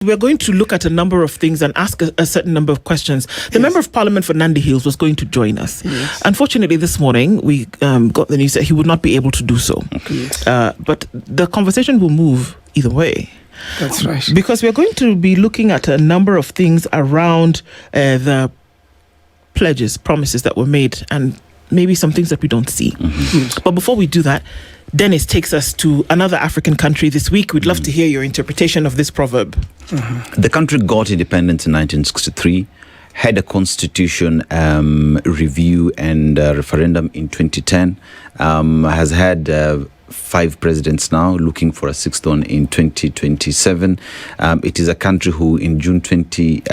we're going to look at a number of things and ask a certain number of questions. The Member of Parliament for Nandi Hills was going to join us. Yes. Unfortunately, this morning, we got the news that he would not be able to do so. Okay. Yes. But the conversation will move either way. That's right. Because we're going to be looking at a number of things around the pledges, promises that were made, and maybe some things that we don't see. Mm-hmm. Yes. But before we do that, Dennis takes us to another African country this week. We'd love to hear your interpretation of this proverb. Mm-hmm. The country got independence in 1963, had a constitution review and referendum in 2010, has had 5 presidents now, looking for a 6th one in 2027. It is a country who in June 25th,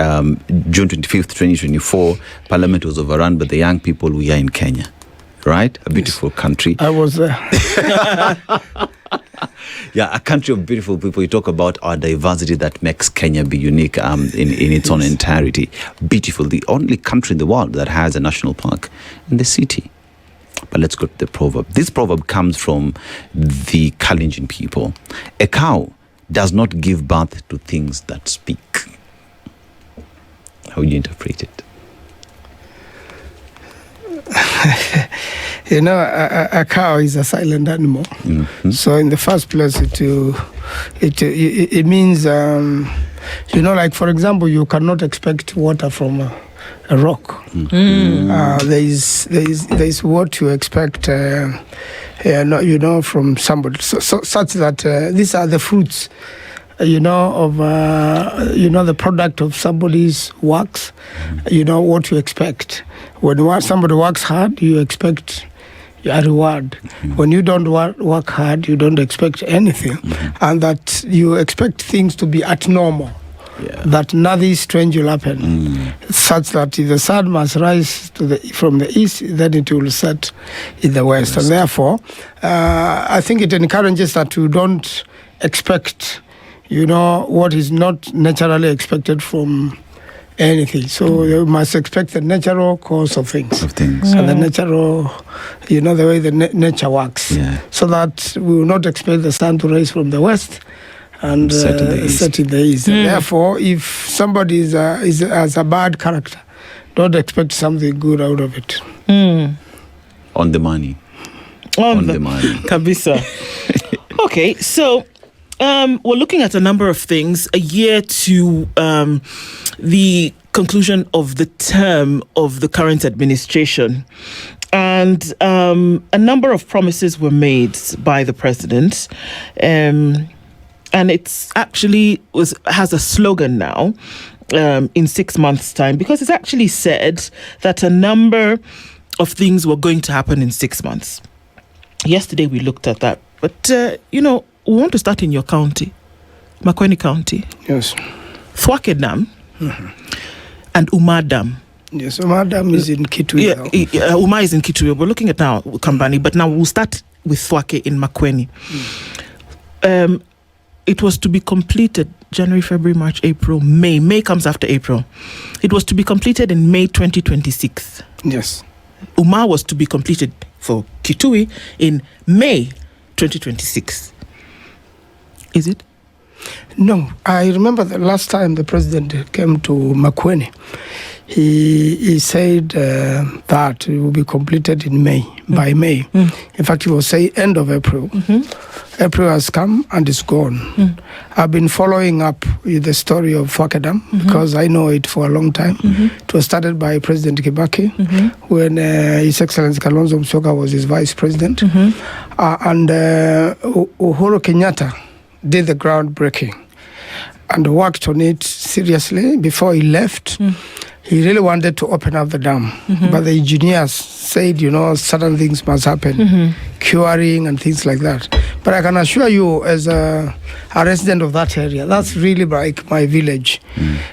2024, Parliament was overrun by the young people. We are in Kenya. Right? A beautiful country. I was there. Yeah, a country of beautiful people. You talk about our diversity that makes Kenya be unique in its own entirety. Beautiful. The only country in the world that has a national park in the city. But let's go to the proverb. This proverb comes from the Kalenjin people. A cow does not give birth to things that speak. How would you interpret it? You know, a cow is a silent animal. Mm-hmm. So in the first place, it means, you know, like, for example, you cannot expect water from a rock. Mm-hmm. There is what you expect, you know, from somebody. So such that these are the fruits, you know, of, the product of somebody's works, you know, what you expect. When somebody works hard, you expect a reward. Mm-hmm. When you don't work hard, you don't expect anything. Mm-hmm. And that you expect things to be at normal. Yeah. That nothing strange will happen. Such that if the sun must rise from the east, then it will set in the west. Yes. And therefore, I think it encourages that you don't expect, you know, what is not naturally expected from anything. So you must expect the natural course of things. And the natural, you know, the way the nature works. Yeah. So that we will not expect the sun to rise from the west and set in the east. Therefore, if somebody has a bad character, don't expect something good out of it. On the money. On the money. Kabisa. Okay, so we're looking at a number of things, a year to the conclusion of the term of the current administration. And a number of promises were made by the president. And it's actually has a slogan now in 6 months' time, because it's actually said that a number of things were going to happen in 6 months. Yesterday we looked at that. But, you know, we want to start in your county, Makueni County. Yes. Thwake Dam and Umar Dam. Yes, Umar Dam is in Kitui. Yeah, Umar is in Kitui. We're looking at now Kambani, but now we'll start with Thwake in Makueni. It was to be completed January, February, March, April, May. May comes after April. It was to be completed in May 2026. Yes. Umar was to be completed for Kitui in May 2026. Is it? No. I remember the last time the president came to Makueni, he said that it will be completed in May, by May. In fact, he was saying end of April. April has come and it's gone. I've been following up with the story of Thwake Dam because I know it for a long time. It was started by President Kibaki when His Excellency Kalonzo Musyoka was his vice president. And Uhuru Kenyatta did the groundbreaking and worked on it seriously before he left. He really wanted to open up the dam, but the engineers said, you know, certain things must happen, curing and things like that. But I can assure you, as a resident of that area, that's really like my village.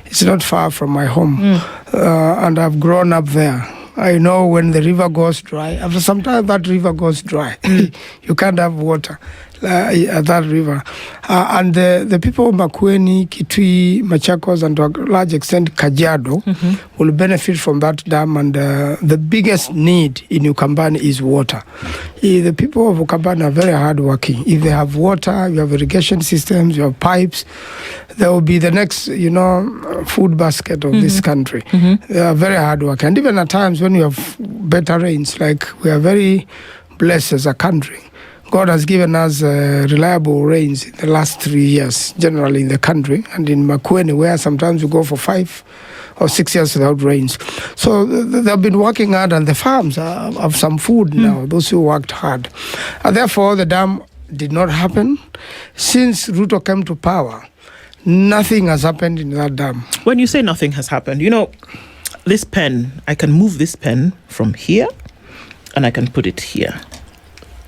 It's not far from my home, and I've grown up there. I know when the river goes dry, after some time that river goes dry, you can't have water. that river. And the people of Makueni, Kitui, Machakos, and to a large extent Kajiado will benefit from that dam. And the biggest need in Ukambani is water. The people of Ukambani are very hardworking. If they have water, you have irrigation systems, you have pipes, there will be the next, food basket of this country. They are very hardworking. And even at times when you have better rains, like we are very blessed as a country. God has given us reliable rains in the last 3 years, generally in the country, and in Makueni, where sometimes we go for 5 or 6 years without rains. So they've been working hard, and the farms have some food now, those who worked hard. And therefore, the dam did not happen. Since Ruto came to power, nothing has happened in that dam. When you say nothing has happened, this pen, I can move this pen from here, and I can put it here.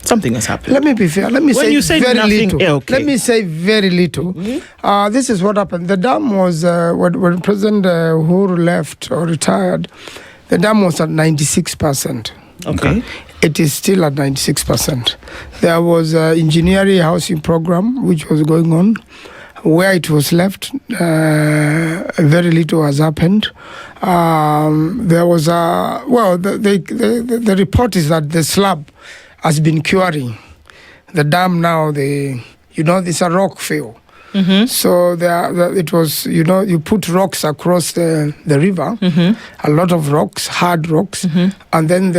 Something has happened. Let me be fair. Let me say very nothing, little. okay. Let me say very little. This is what happened. The dam was, when President Uhuru left or retired, the dam was at 96%. Okay. It is still at 96%. There was an engineering housing program which was going on. Where it was left, very little has happened. There was the report is that the slab has been curing. The dam now, it's a rock fill. So it was, you put rocks across the river, a lot of rocks, hard rocks, and then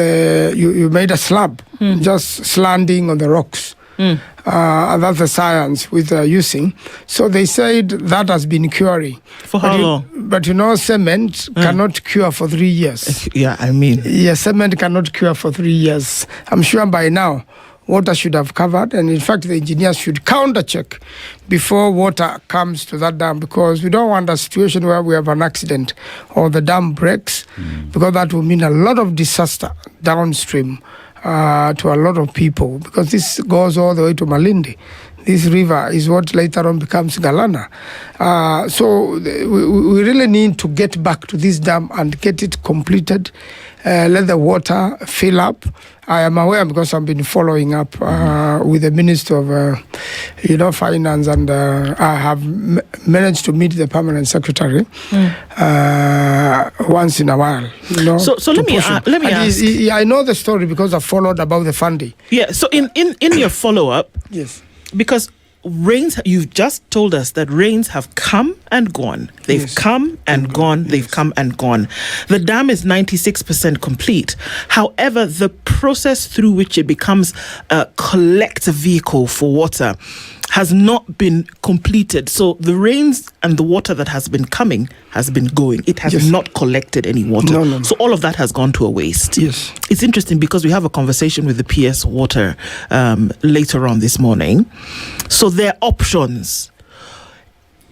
you made a slab, just slanting on the rocks. That's the science with using. So they said that has been curing. For how long? But cement cannot cure for 3 years. Yeah, Cement cannot cure for 3 years. I'm sure by now water should have covered, and in fact the engineers should counter-check before water comes to that dam, because we don't want a situation where we have an accident or the dam breaks, because that will mean a lot of disaster downstream to a lot of people, because this goes all the way to Malindi. This river is what later on becomes Galana. So we really need to get back to this dam and get it completed, let the water fill up. I am aware, because I've been following up with the Minister of Finance, and I have managed to meet the Permanent Secretary once in a while. So let me ask. I know the story because I followed about the funding. Yeah. So in your follow-up, yes, because rains, you've just told us that rains have come and gone. They've come and gone. They've come and gone. The dam is 96% complete. However, the process through which it becomes a collector vehicle for water has not been completed. So the rains and the water that has been coming has been going. It has not collected any water. No. So all of that has gone to a waste. Yes. It's interesting because we have a conversation with the PS Water later on this morning. So there are options.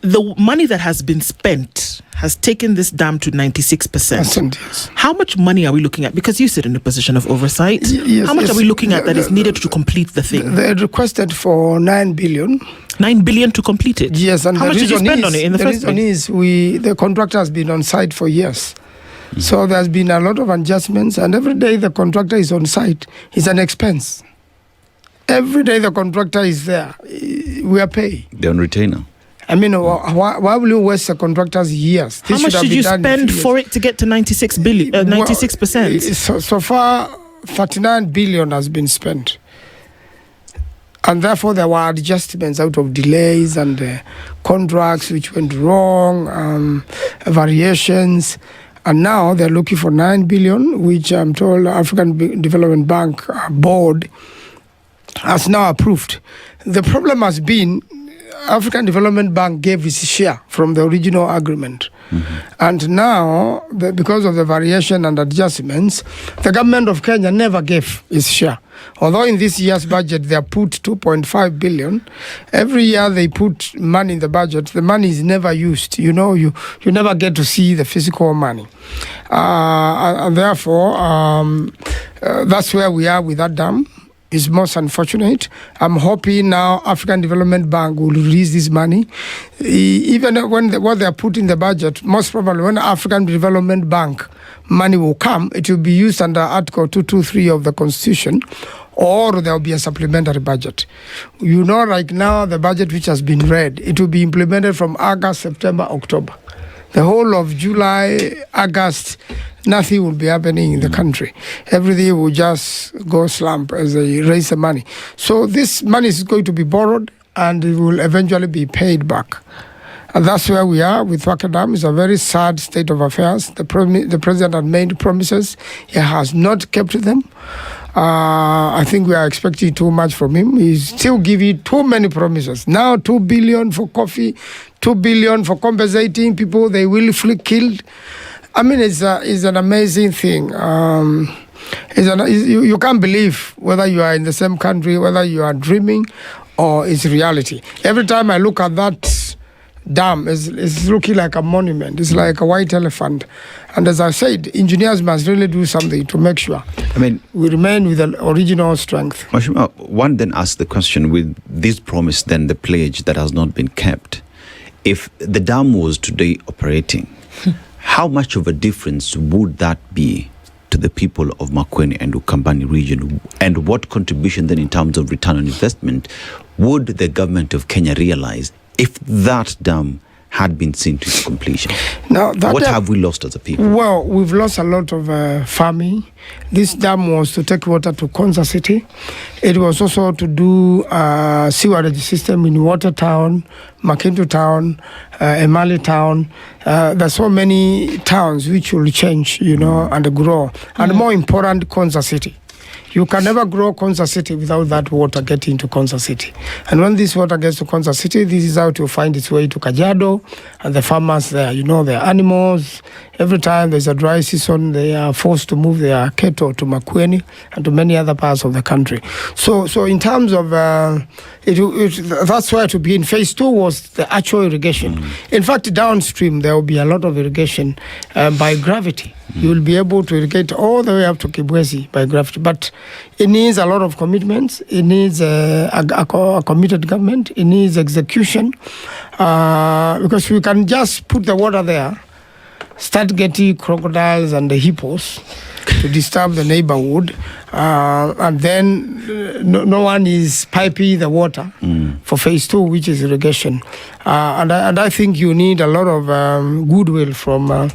The money that has been spent has taken this dam to 96%. Yes. How much money are we looking at? Because you sit in a position of oversight. Yes, How much are we looking at that is needed to complete the thing? They requested for 9 billion. 9 billion to complete it? Yes. And how much did you spend on it in the first place? The reason is the contractor has been on site for years. So there's been a lot of adjustments, and every day the contractor is on site is an expense. Every day the contractor is there, we are paying. They're on retainer. I mean, why will you waste the contractor's years? How much did you spend for it to get to 96%? So far, 39 billion has been spent. And therefore, there were adjustments out of delays and contracts which went wrong, variations. And now they're looking for 9 billion, which I'm told African Development Bank board has now approved. The problem has been African Development Bank gave its share from the original agreement. And now, because of the variation and adjustments, the government of Kenya never gave its share. Although in this year's budget they have put 2.5 billion, every year they put money in the budget, the money is never used. You never get to see the physical money. And therefore, that's where we are with that dam. Is most unfortunate. I'm hoping now African Development Bank will release this money. Even when what they are put in the budget, most probably when African Development Bank money will come, it will be used under Article 223 of the Constitution, or there will be a supplementary budget. Right now, the budget which has been read, it will be implemented from August, September, October. The whole of July, August, nothing will be happening in the country. Everything will just go slump as they raise the money. So this money is going to be borrowed and it will eventually be paid back. And that's where we are with Thwake Dam. It's a very sad state of affairs. The president had made promises. He has not kept them. I think we are expecting too much from him. He's still giving too many promises. Now 2 billion for coffee, 2 billion for compensating people they willfully killed. I mean, it's an amazing thing. You can't believe whether you are in the same country, whether you are dreaming or it's reality. Every time I look at that dam, it's looking like a monument. It's like a white elephant. And as I said, engineers must really do something to make sure we remain with the original strength. Mheshimiwa, one then asks the question, with this promise, then the pledge that has not been kept, if the dam was today operating, how much of a difference would that be to the people of Makueni and Ukambani region? And what contribution then in terms of return on investment would the government of Kenya realize if that dam had been seen to its completion? Now, what have we lost as a people? Well, we've lost a lot of farming. This dam was to take water to Konza City. It was also to do sewerage system in Watertown, Makindu Town, Emali Town. There's so many towns which will change, and grow. And more important, Konza City. You can never grow Konza City without that water getting to Konza City. And when this water gets to Konza City, this is how to find its way to Kajiado and the farmers there. Their animals. Every time there's a dry season, they are forced to move their cattle to Makueni and to many other parts of the country. So in terms of, that's where to begin. Phase 2 was the actual irrigation. In fact, downstream, there will be a lot of irrigation by gravity. You will be able to irrigate all the way up to Kibwezi by gravity. But it needs a lot of commitments. It needs a committed government. It needs execution. Because we can just put the water there, start getting crocodiles and the hippos to disturb the neighborhood, and then no one is piping the water for phase 2, which is irrigation. And I think you need a lot of goodwill from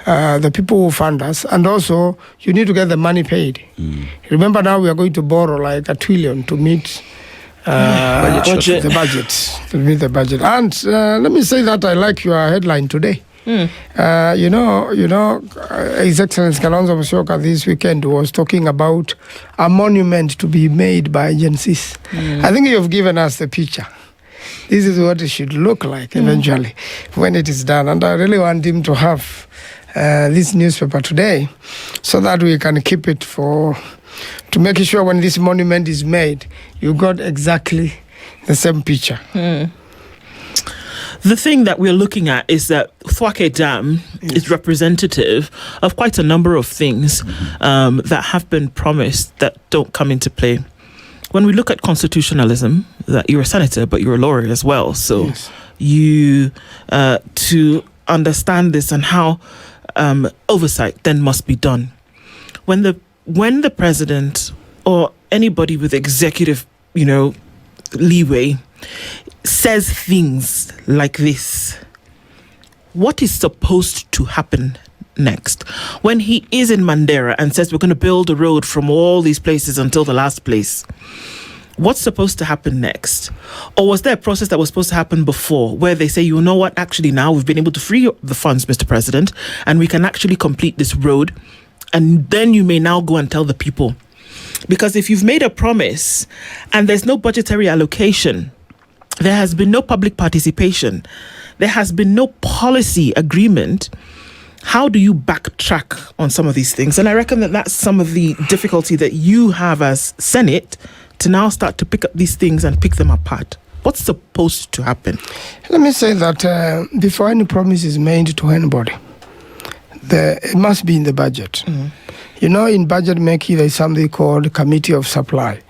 the people who fund us, and also you need to get the money paid. Remember, now we are going to borrow like $1 trillion to meet the budget. To meet the budget. And let me say that I like your headline today. His Excellency Kalonzo Musyoka this weekend was talking about a monument to be made by agencies. I think you've given us the picture. This is what it should look like eventually when it is done. And I really want him to have this newspaper today so that we can keep it to make sure when this monument is made, you got exactly the same picture. The thing that we're looking at is that Thwake Dam is representative of quite a number of things that have been promised that don't come into play. When we look at constitutionalism, that you're a senator, but you're a lawyer as well. So you, to understand this and how oversight then must be done. When the president or anybody with executive, leeway says things like this, what is supposed to happen next? When he is in Mandera and says we're going to build a road from all these places until the last place, what's supposed to happen next? Or was there a process that was supposed to happen before where they say, you know what, actually now we've been able to free up the funds, Mr. President, and we can actually complete this road, and then you may now go and tell the people? Because if you've made a promise and there's no budgetary allocation, there has been no public participation, there has been no policy agreement, how do you backtrack on some of these things? And I reckon that that's some of the difficulty that you have as Senate to now start to pick up these things and pick them apart. What's supposed to happen? Let me say that before any promise is made to anybody, it must be in the budget. In budget making, there's something called Committee of Supply,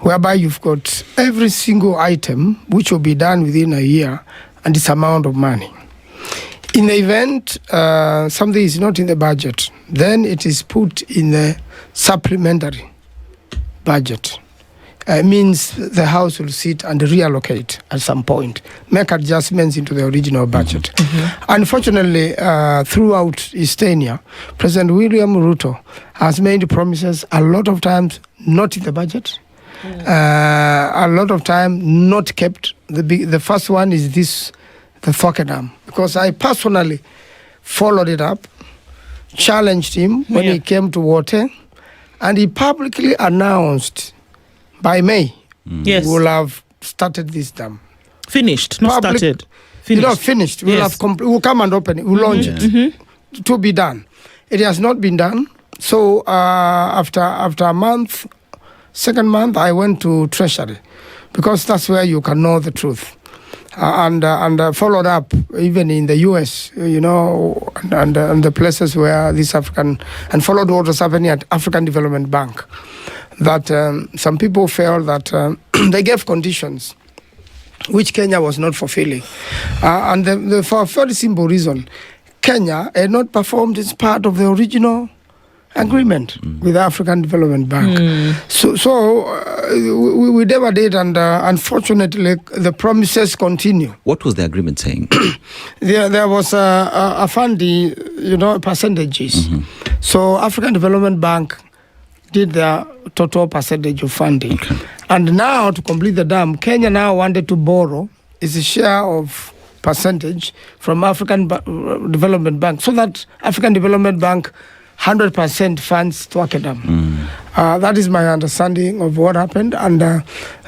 whereby you've got every single item which will be done within a year and its amount of money. In the event something is not in the budget, then it is put in the supplementary budget. Means the House will sit and reallocate at some point, make adjustments into the original budget. Unfortunately, throughout his tenure, President William Ruto has made promises a lot of times not in the budget, a lot of time not kept. The first one is the Thwake Dam, because I personally followed it up, challenged him when he came to water, and he publicly announced by May, Yes. we'll have started this dam. Finished, not started. Finished. Finished. We'll Yes. we'll come and open it. We'll launch it. To be done. It has not been done. So after a month, second month, I went to Treasury, because that's where you can know the truth. And followed up even in the US, and the places where this African, and followed what was happening at African Development Bank. That some people felt that they gave conditions which Kenya was not fulfilling. And for a very simple reason, Kenya had not performed its part of the original agreement with the African Development Bank. So we never did, and unfortunately, the promises continue. What was the agreement saying? There was a funding, percentages. So African Development Bank did their total percentage of funding. Okay. And now, to complete the dam, Kenya now wanted to borrow its share of percentage from African Development Bank, so that African Development Bank 100% funds Thwake Dam. That is my understanding of what happened, and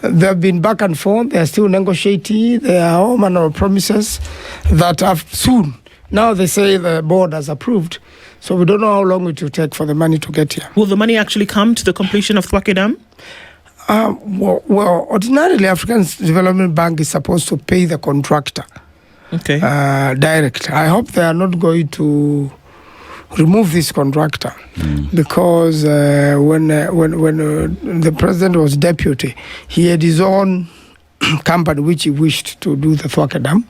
they've been back and forth. They're still negotiating. There are all manner of promises that have soon. Now they say the board has approved, so we don't know how long it will take for the money to get here. Will the money actually come to the completion of Thwake Dam? Well, ordinarily, African Development Bank is supposed to pay the contractor direct. I hope they are not going to remove this contractor, because when the president was deputy, he had his own company which he wished to do the Thwake Dam.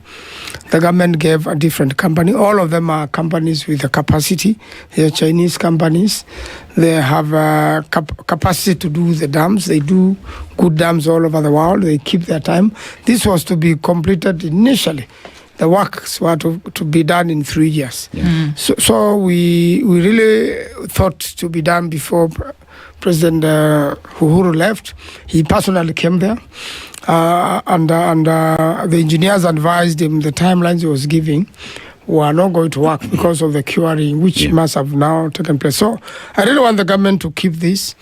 The government gave a different company. All of them are companies with the capacity. They are Chinese companies. They have capacity to do the dams. They do good dams all over the world. They keep their time. This was to be completed initially. The works were to be done in 3 years. So we really thought to be done before President Uhuru left. He personally came there, and the engineers advised him the timelines he was giving were not going to work because of the curing, which must have now taken place. So I really want the government to keep this.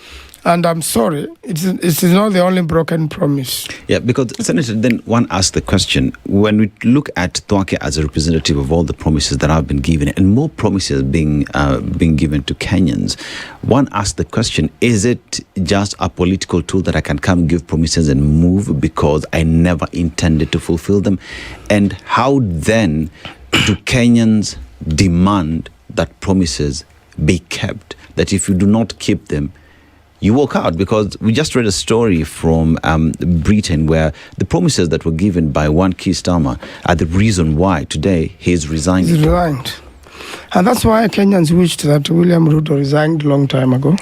And I'm sorry, it's not the only broken promise. Yeah, because, Senator, then one asks the question, when we look at Thwake as a representative of all the promises that have been given, and more promises being given to Kenyans, one asks the question, is it just a political tool that I can come give promises and move because I never intended to fulfill them? And how then do Kenyans demand that promises be kept, that if you do not keep them, you walk out? Because we just read a story from Britain where the promises that were given by one Keir Starmer are the reason why today he is resigning. He's resigned. And that's why Kenyans wished that William Ruto resigned a long time ago.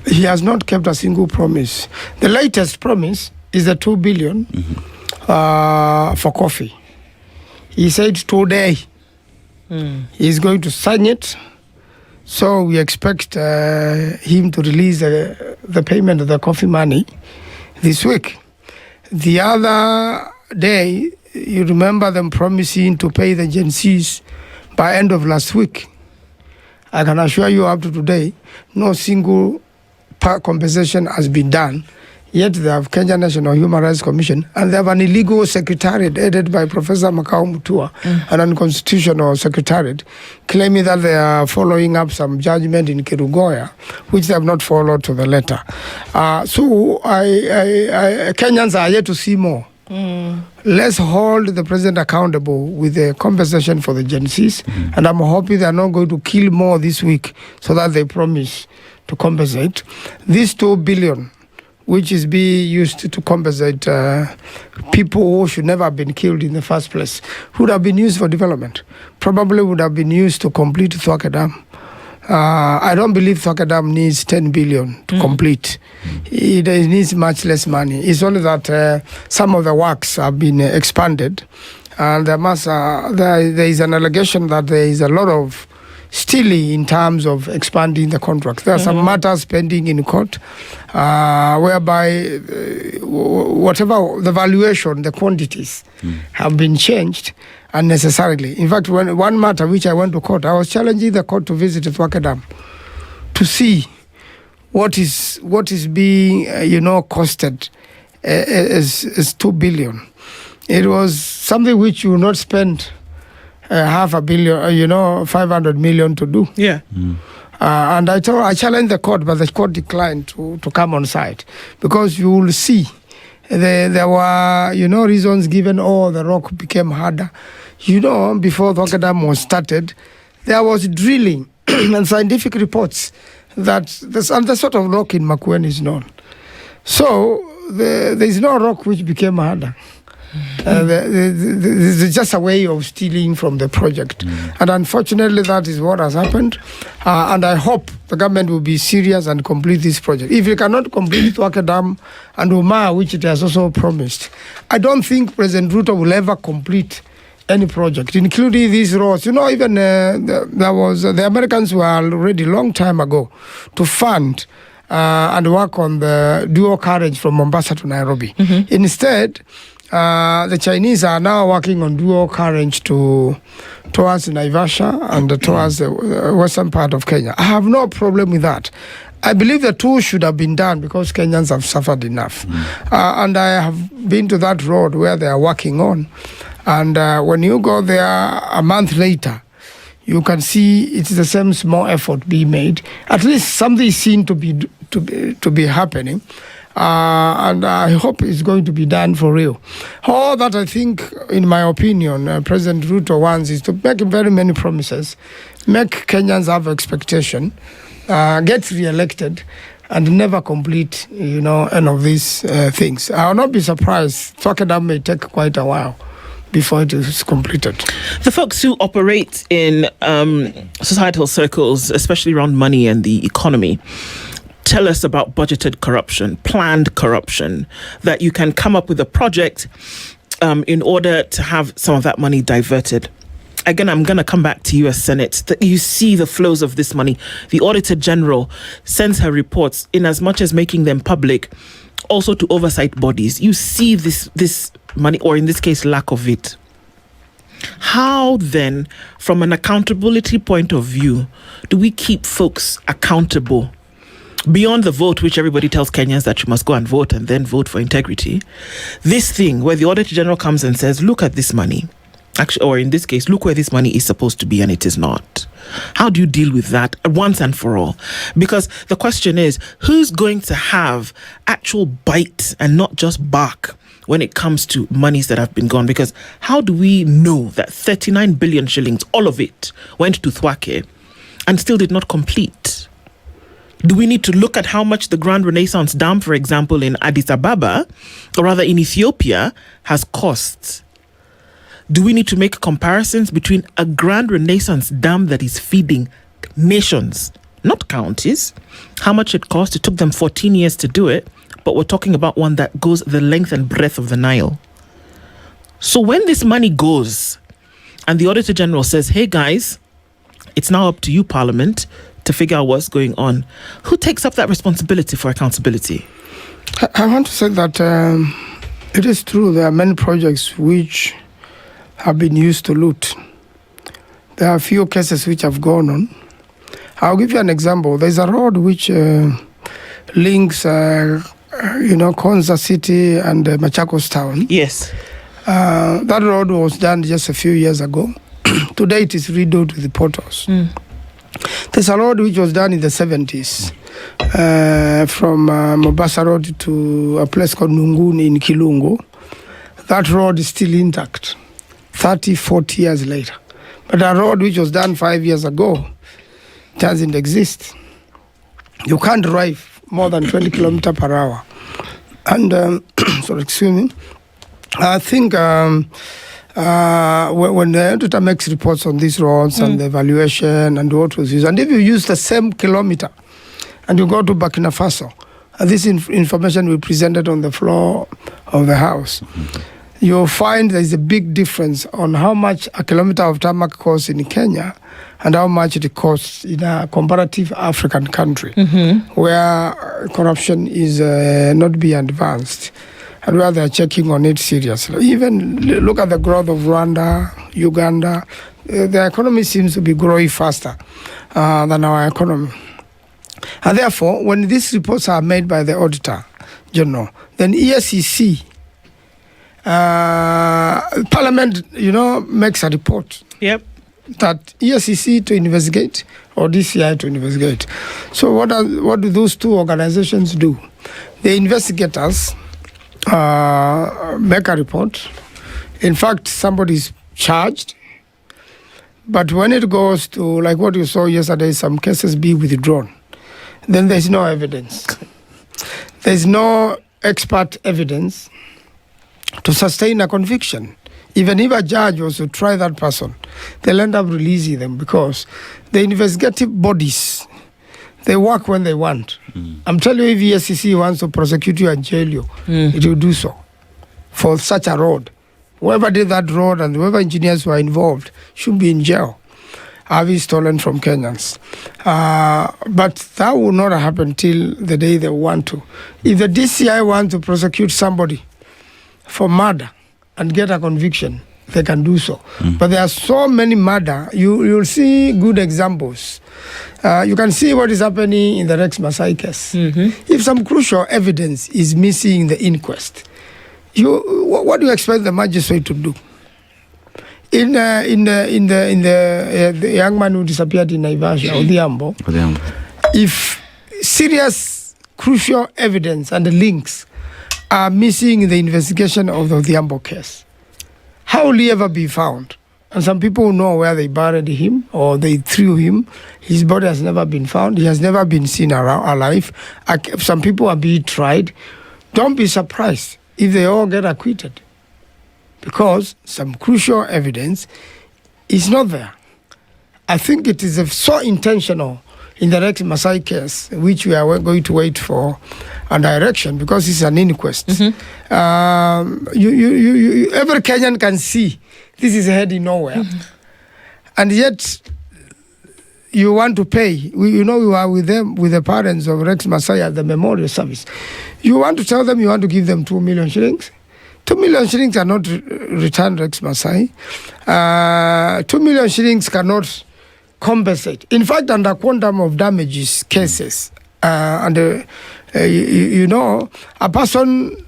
He has not kept a single promise. The latest promise is the 2 billion for coffee. He said today he's going to sign it. So we expect him to release the payment of the coffee money this week. The other day, you remember them promising to pay the Gen Zs by end of last week. I can assure you up to today, no single compensation has been done. Yet they have Kenya National Human Rights Commission, and they have an illegal secretariat headed by Professor Makau Mutua, an unconstitutional secretariat, claiming that they are following up some judgment in Kerugoya, which they have not followed to the letter. So Kenyans are yet to see more. Let's hold the president accountable with the compensation for the Gen Zs, and I'm hoping they are not going to kill more this week so that they promise to compensate. These 2 billion which is being used to compensate people who should never have been killed in the first place, would have been used for development. Probably would have been used to complete Thwake Dam. I don't believe Thwake Dam needs 10 billion to complete. It needs much less money. It's only that some of the works have been expanded, and there is an allegation that there is a lot of stealing in terms of expanding the contract. There are some matters pending in court whereby whatever the valuation, the quantities have been changed unnecessarily. In fact, when one matter which I went to court, I was challenging the court to visit Thwake Dam to see what is being costed as 2 billion. It was something which you will not spend $500 million, 500 million to do. Yeah. And I challenged the court, but the court declined to come on site, because you will see there were reasons given. The rock became harder. Before Thwake Dam was started, there was drilling and scientific reports that the sort of rock in Makueni is known. So there is no rock which became harder. There's just a way of stealing from the project. And unfortunately, that is what has happened. And I hope the government will be serious and complete this project. If it cannot complete Thwake Dam and Umar, which it has also promised, I don't think President Ruto will ever complete any project, including these roads. Even there was the Americans were already long time ago to fund and work on the dual carriage from Mombasa to Nairobi. Instead, the Chinese are now working on dual carriage towards Naivasha and towards the western part of Kenya. I have no problem with that. I believe the two should have been done because Kenyans have suffered enough. And I have been to that road where they are working on. And when you go there a month later, you can see it's the same small effort being made. At least something is seen to be happening. And I hope it's going to be done for real. All that I think, in my opinion, President Ruto wants is to make very many promises, make Kenyans have expectation, get re-elected, and never complete, any of these things. I will not be surprised. Thwake Dam may take quite a while before it is completed. The folks who operate in societal circles, especially around money and the economy, tell us about budgeted corruption, planned corruption, that you can come up with a project in order to have some of that money diverted. Again, I'm going to come back to US Senate, that you see the flows of this money. The Auditor General sends her reports in as much as making them public, also to oversight bodies. You see this money, or in this case, lack of it. How then, from an accountability point of view, do we keep folks accountable? Beyond the vote, which everybody tells Kenyans that you must go and vote and then vote for integrity, this thing where the Auditor General comes and says, look at this money, actually, or in this case, look where this money is supposed to be and it is not. How do you deal with that once and for all? Because the question is, who's going to have actual bite and not just bark when it comes to monies that have been gone? Because how do we know that 39 billion shillings, all of it, went to Thwake and still did not complete? Do we need to look at how much the Grand Renaissance Dam, for example, in Addis Ababa, or rather in Ethiopia, has cost? Do we need to make comparisons between a Grand Renaissance Dam that is feeding nations, not counties, how much it cost? It took them 14 years to do it, but we're talking about one that goes the length and breadth of the Nile. So when this money goes and the Auditor General says, hey guys, it's now up to you, Parliament, to figure out what's going on, who takes up that responsibility for accountability? I want to say that it is true there are many projects which have been used to loot. There are a few cases which have gone on. I'll give you an example. There's a road which links, Konza City and Machakos Town. Yes. That road was done just a few years ago. Today it is rebuilt with the portals. There's a road which was done in the 70s from Mombasa Road to a place called Nunguni in Kilungu. That road is still intact, 30, 40 years later. But a road which was done 5 years ago doesn't exist. You can't drive more than 20 kilometers per hour And, sorry, excuse me, I think when the editor makes reports on these roads and the evaluation and what was used, and if you use the same kilometer and you go to Burkina Faso, and this information we presented on the floor of the House, you'll find there's a big difference on how much a kilometer of tarmac costs in Kenya and how much it costs in a comparative African country where corruption is not being advanced and where they're checking on it seriously. Even look at the growth of Rwanda, Uganda. The economy seems to be growing faster than our economy. And therefore, when these reports are made by the Auditor General, then ESCC, Parliament, makes a report. Yep. That ESCC to investigate or DCI to investigate. So what do those two organizations do? The investigators make a report. In fact, somebody is charged. But when it goes to, like what you saw yesterday, some cases be withdrawn, then there's no evidence. There's no expert evidence to sustain a conviction. Even if a judge was to try that person, they'll end up releasing them because the investigative bodies, they work when they want. I'm telling you, if ESCC wants to prosecute you and jail you, it will do so for such a road. Whoever did that road and whoever engineers were involved should be in jail. Have stolen from Kenyans. But that will not happen till the day they want to. If the DCI wants to prosecute somebody for murder and get a conviction, they can do so. But there are so many murder. You'll see good examples. You can see what is happening in the Rex Masai case. If some crucial evidence is missing in the inquest, what do you expect the magistrate to do? In the young man who disappeared in Naivasha, Odhiambo, if serious crucial evidence and the links are missing in the investigation of the Odhiambo case, how will he ever be found? And some people know where they buried him or they threw him. His body has never been found. He has never been seen alive. Some people are being tried. Don't be surprised if they all get acquitted, because some crucial evidence is not there. I think it is so intentional in the Rex Masai case, which we are going to wait for a direction because it's an inquest. Every Kenyan can see this is heading nowhere. And yet, you want to pay. We are with them, with the parents of Rex Masai at the memorial service. You want to tell them you want to give them 2 million shillings? 2 million shillings cannot return Rex Masai. 2 million shillings cannot compensate. In fact, under quantum of damages cases, a person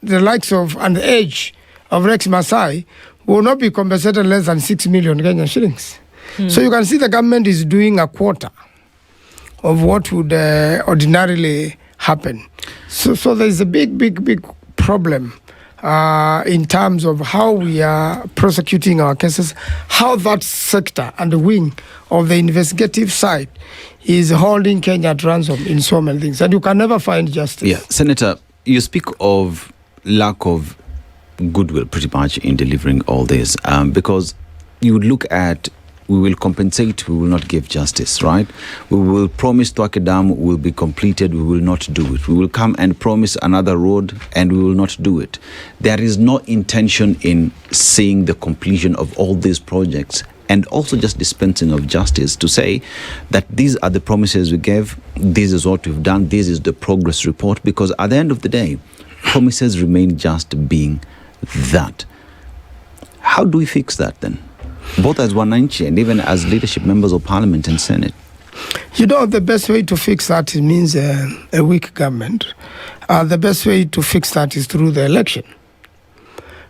the likes of and the age of Rex Masai will not be compensated less than 6 million Kenyan shillings. So you can see the government is doing a quarter of what would ordinarily happen. So there is a big problem in terms of how we are prosecuting our cases, how that sector and the wing of the investigative side is holding Kenya at ransom in so many things. And you can never find justice. Yeah, Senator, you speak of lack of goodwill pretty much in delivering all this because you would look at, we will compensate, we will not give justice, right? We will promise Twake Dam will be completed, we will not do it. We will come and promise another road and we will not do it. There is no intention in seeing the completion of all these projects and also just dispensing of justice to say that these are the promises we gave, this is what we've done, this is the progress report, because at the end of the day, promises remain just being that. How do we fix that then? Both as Wananchi and even as leadership members of Parliament and Senate. The best way to fix that means a weak government. The best way to fix that is through the election.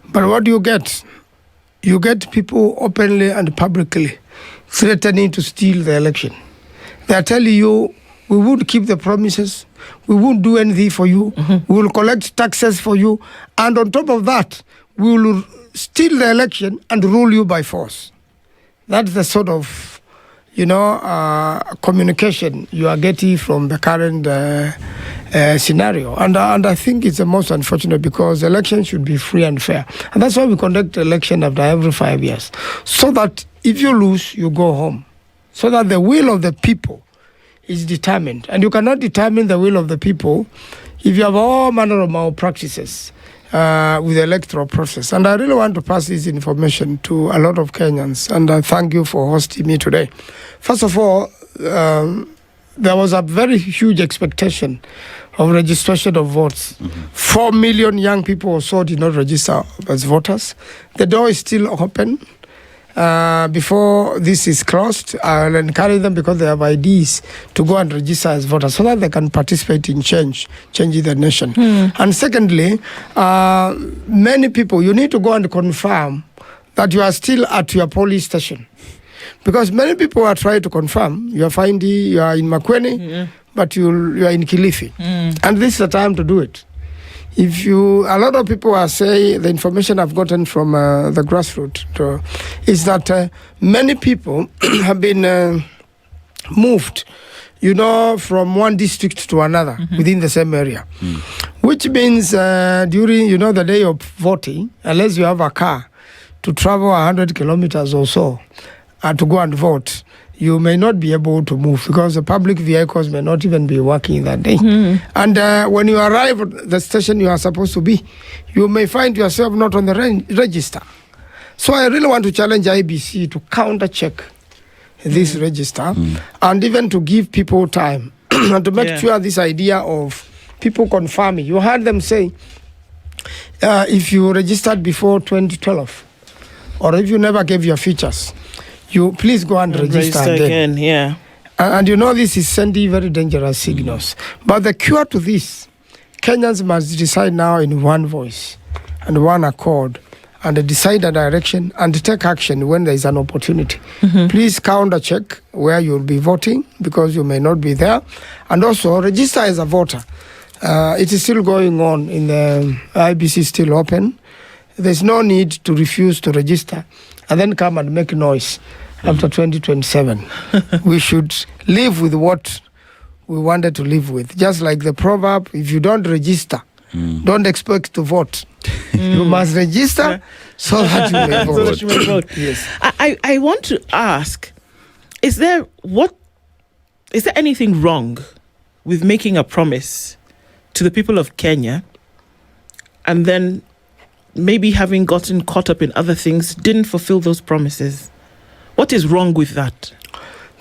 But what do you get? You get people openly and publicly threatening to steal the election. They are telling you, we won't keep the promises, we won't do anything for you, we will collect taxes for you, and on top of that, we will steal the election and rule you by force. That's the sort of, communication you are getting from the current scenario. And I think it's the most unfortunate because elections should be free and fair. And that's why we conduct election after every 5 years. So that if you lose, you go home. So that the will of the people is determined. And you cannot determine the will of the people if you have all manner of malpractices with the electoral process. And I really want to pass this information to a lot of Kenyans. And I thank you for hosting me today. First of all, there was a very huge expectation of registration of votes. 4 million young people or so did not register as voters. The door is still open. Before this is closed, I'll encourage them because they have IDs to go and register as voters so that they can participate in changing the nation. And secondly, many people, you need to go and confirm that you are still at your police station. Because many people are trying to confirm you are finding you are in Makueni, but you are in Kilifi. And this is the time to do it. A lot of people are saying, the information I've gotten from the grassroots is that many people have been moved, from one district to another within the same area. Which means during, the day of voting, unless you have a car to travel 100 kilometers or so, to go and vote, you may not be able to move because the public vehicles may not even be working that day. And when you arrive at the station you are supposed to be, you may find yourself not on the register. So I really want to challenge IBC to counter-check this register and even to give people time and to make sure this idea of people confirming. You heard them say, if you registered before 2012, or if you never gave your features, you please go and register again. And this is sending very dangerous signals. But the cure to this, Kenyans must decide now in one voice and one accord and decide a direction and take action when there is an opportunity. Please counter-check where you'll be voting because you may not be there. And also register as a voter. It is still going on in the IBC is still open. There's no need to refuse to register and then come and make noise after 2027. We should live with what we wanted to live with. Just like the proverb, if you don't register, don't expect to vote. You must register so that you may vote. So that you may vote. Yes. I want to ask, is there anything wrong with making a promise to the people of Kenya and then maybe having gotten caught up in other things, didn't fulfill those promises? What is wrong with that?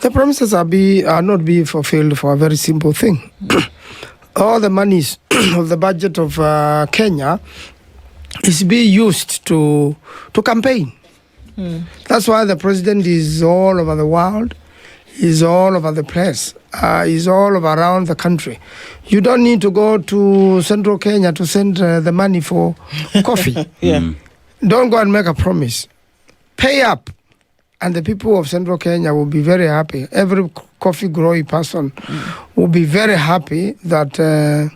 The promises are not being fulfilled for a very simple thing. All the monies of the budget of Kenya is being used to campaign. That's why the president is all over the world, is all over the place, is all over around the country. You don't need to go to central Kenya to send the money for coffee. Don't go and make a promise. Pay up. And the people of central Kenya will be very happy. Every coffee growing person will be very happy that the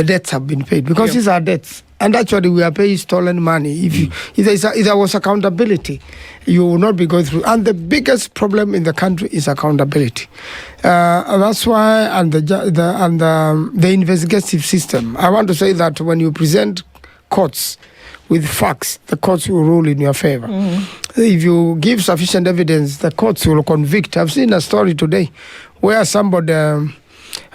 debts have been paid. Because these are debts. And actually we are paying stolen money. If there was accountability, you will not be going through. And the biggest problem in the country is accountability. That's why, and the investigative system. I want to say that when you present courts with facts, the courts will rule in your favor. If you give sufficient evidence, the courts will convict. I've seen a story today where somebody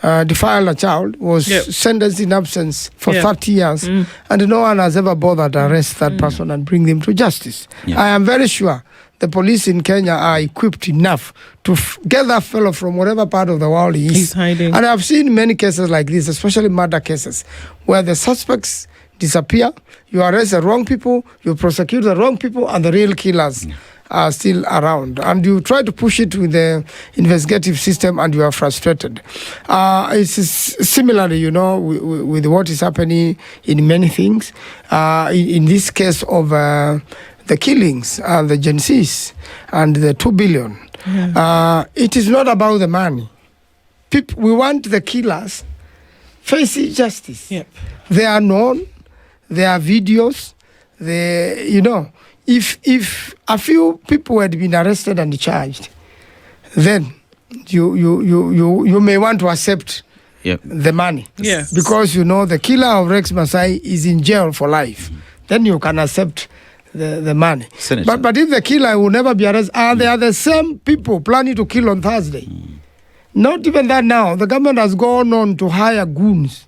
defiled a child, was sentenced in absence for 30 years, and no one has ever bothered to arrest that person and bring them to justice. I am very sure the police in Kenya are equipped enough to get that fellow from whatever part of the world he is. He's hiding. And I've seen many cases like this, especially murder cases, where the suspects disappear, you arrest the wrong people, you prosecute the wrong people, and the real killers are still around. And you try to push it with the investigative system and you are frustrated. It's similarly, with what is happening in many things. In this case of the killings and the Gen Zs and the 2 billion, it is not about the money. We want the killers facing justice. They are known. There are videos. If a few people had been arrested and charged, then you may want to accept the money. Yes. Because, the killer of Rex Masai is in jail for life. Then you can accept the money. Senator. But if the killer will never be arrested, they are the same people planning to kill on Thursday. Not even that now. The government has gone on to hire goons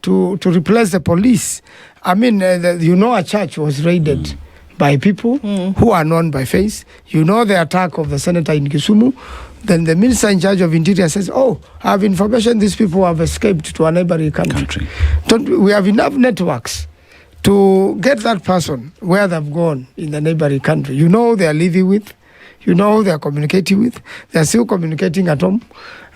to replace the police. I mean, a church was raided by people who are known by face. The attack of the senator in Kisumu. Then the minister in charge of interior says, I have information these people have escaped to a neighboring country. We have enough networks to get that person where they've gone in the neighboring country. They are living with. They are communicating with. They are still communicating at home.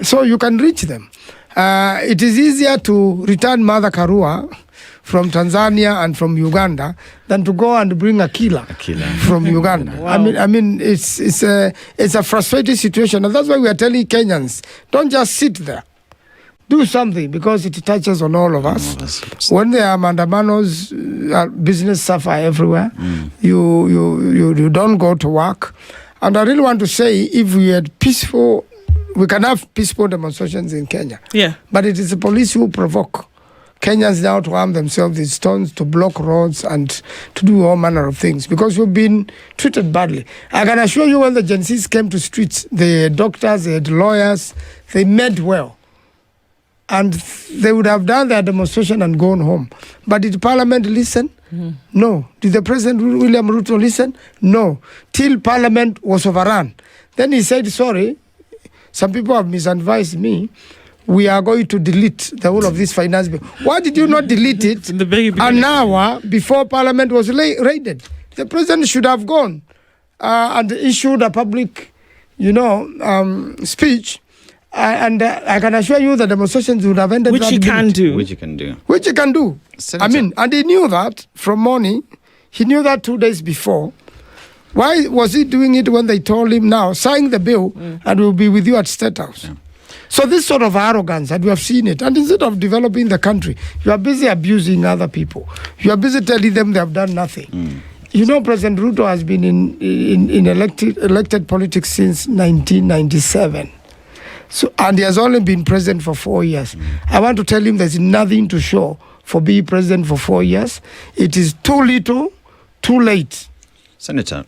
So you can reach them. It is easier to return Mother Karua from Tanzania and from Uganda than to go and bring a killer from Uganda. Wow. I mean, it's a frustrating situation, and that's why we are telling Kenyans, don't just sit there. Do something, because it touches on all of us. When there are mandamanos, business suffer everywhere. You don't go to work, and I really want to say, if we had we can have peaceful demonstrations in Kenya. Yeah. But it is the police who provoke Kenyans now to arm themselves with stones, to block roads, and to do all manner of things, because we've been treated badly. I can assure you, when the Gen Zs came to streets, the doctors, the lawyers, they meant well. And they would have done their demonstration and gone home. But did Parliament listen? No. Did the President William Ruto listen? No. Till Parliament was overrun. Then he said, sorry, some people have misadvised me. We are going to delete the whole of this finance bill. Why did you not delete it In the very beginning. an hour before Parliament was raided? The President should have gone and issued a public, speech. And I can assure you the demonstrations would have ended. Which he can do. Which you can do. Which he can do. Senator. And he knew that from morning. He knew that 2 days before. Why was he doing it when they told him, now, sign the bill and we'll be with you at State House? Yeah. So this sort of arrogance, and we have seen it. And instead of developing the country, you are busy abusing other people. You are busy telling them they have done nothing. President Ruto has been in elected politics since 1997. So, and he has only been president for 4 years. I want to tell him there's nothing to show for being president for 4 years. It is too little, too late. Senator,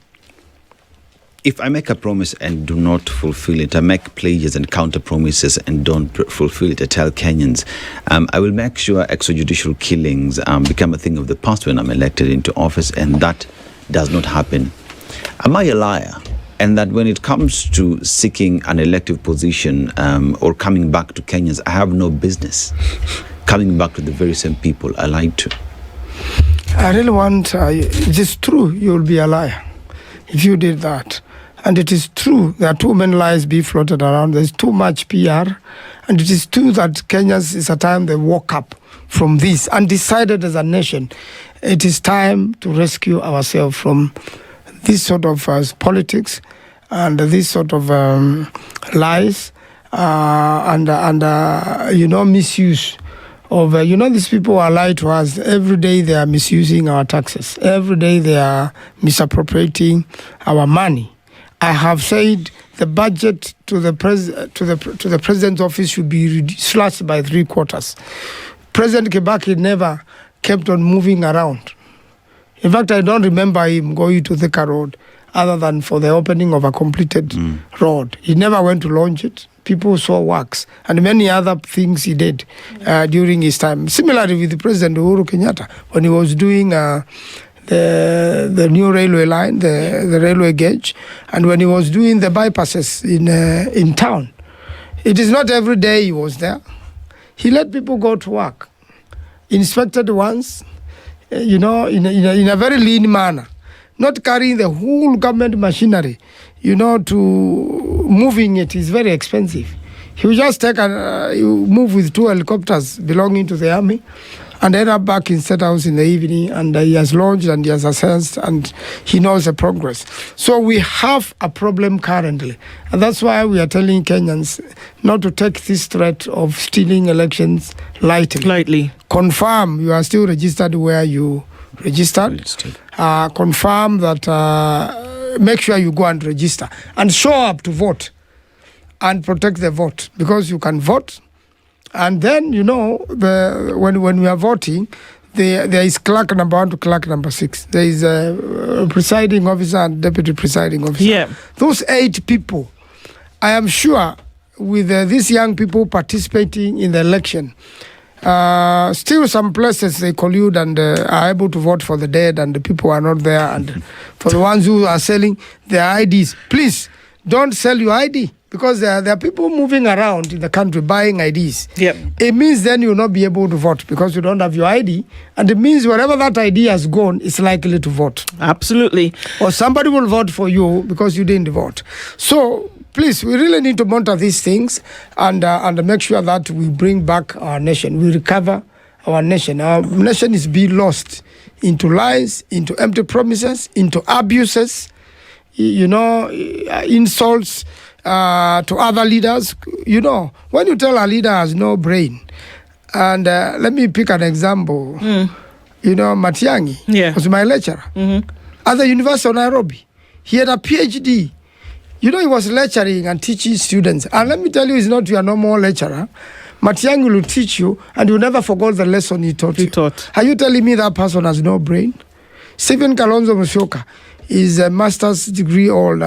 if I make a promise and do not fulfill it, I make pledges and counter promises and don't fulfill it, I tell Kenyans, I will make sure extrajudicial killings become a thing of the past when I'm elected into office, and that does not happen. Am I a liar? And that when it comes to seeking an elective position or coming back to Kenyans, I have no business coming back to the very same people I lied to? I really want, it is true you'll be a liar if you did that. And it is true there are too many lies being floated around. There's too much PR. And it is true that Kenyans is a time they woke up from this and decided as a nation, it is time to rescue ourselves from this sort of politics and this sort of lies and misuse of, these people are lied to us. Every day they are misusing our taxes. Every day they are misappropriating our money. I have said the budget to the president's office should be slashed by 3/4. President Kibaki never kept on moving around. In fact, I don't remember him going to Thika Road other than for the opening of a completed road. He never went to launch it. People saw works and many other things he did during his time. Similarly with the President Uhuru Kenyatta, when he was doing the new railway line, the railway gauge, and when he was doing the bypasses in town. It is not every day he was there. He let people go to work, inspected once, in a very lean manner, not carrying the whole government machinery, to moving it is very expensive. He will just move with 2 helicopters belonging to the army and end up back in State House in the evening, and he has launched and he has assessed and he knows the progress. So we have a problem currently, and that's why we are telling Kenyans not to take this threat of stealing elections lightly. Confirm you are still registered where you registered. Confirm that, make sure you go and register and show up to vote and protect the vote, because you can vote And then, when we are voting, there is clerk number 1 to clerk number 6. There is a presiding officer and deputy presiding officer. Yeah. Those 8 people, I am sure, with these young people participating in the election, still some places they collude and are able to vote for the dead, and the people are not there. And for the ones who are selling their IDs, please don't sell your ID, because there are people moving around in the country buying IDs. Yep. It means then you will not be able to vote because you don't have your ID, and it means wherever that ID has gone, it's likely to vote. Absolutely. Or somebody will vote for you because you didn't vote. So please, we really need to monitor these things and make sure that we bring back our nation. We recover our nation. Our nation is being lost into lies, into empty promises, into abuses, insults to other leaders. When you tell a leader has no brain, and let me pick an example. Matiang'i was my lecturer at the University of Nairobi. He had a PhD. He was lecturing and teaching students. And let me tell you, he's not your normal lecturer. Matiang'i will teach you, and you never forgot the lesson he taught you. Are you telling me that person has no brain? Stephen Kalonzo Musyoka is a master's degree holder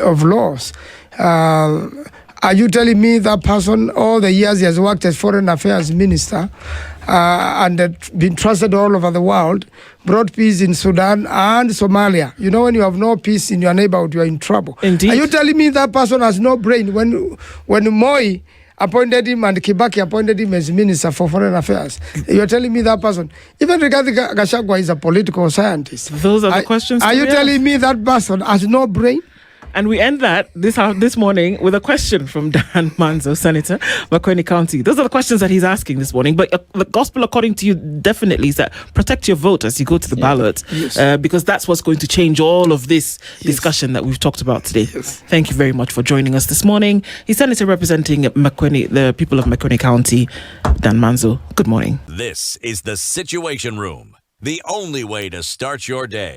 of laws. Are you telling me that person, all the years he has worked as foreign affairs minister and been trusted all over the world, brought peace in Sudan and Somalia? When you have no peace in your neighborhood, you are in trouble. Indeed. Are you telling me that person has no brain? When Moi appointed him and Kibaki appointed him as minister for foreign affairs, you're telling me that person, even Rigathi Gachagua is a political scientist. Those are the questions. Are you telling me that person has no brain? And we end that this morning with a question from Dan Maanzo, Senator, Makueni County. Those are the questions that he's asking this morning. But the gospel, according to you, definitely is that protect your vote as you go to the ballot, because that's what's going to change all of this discussion that we've talked about today. Yes. Thank you very much for joining us this morning. He's Senator representing Makueni, the people of Makueni County, Dan Maanzo. Good morning. This is the Situation Room, the only way to start your day.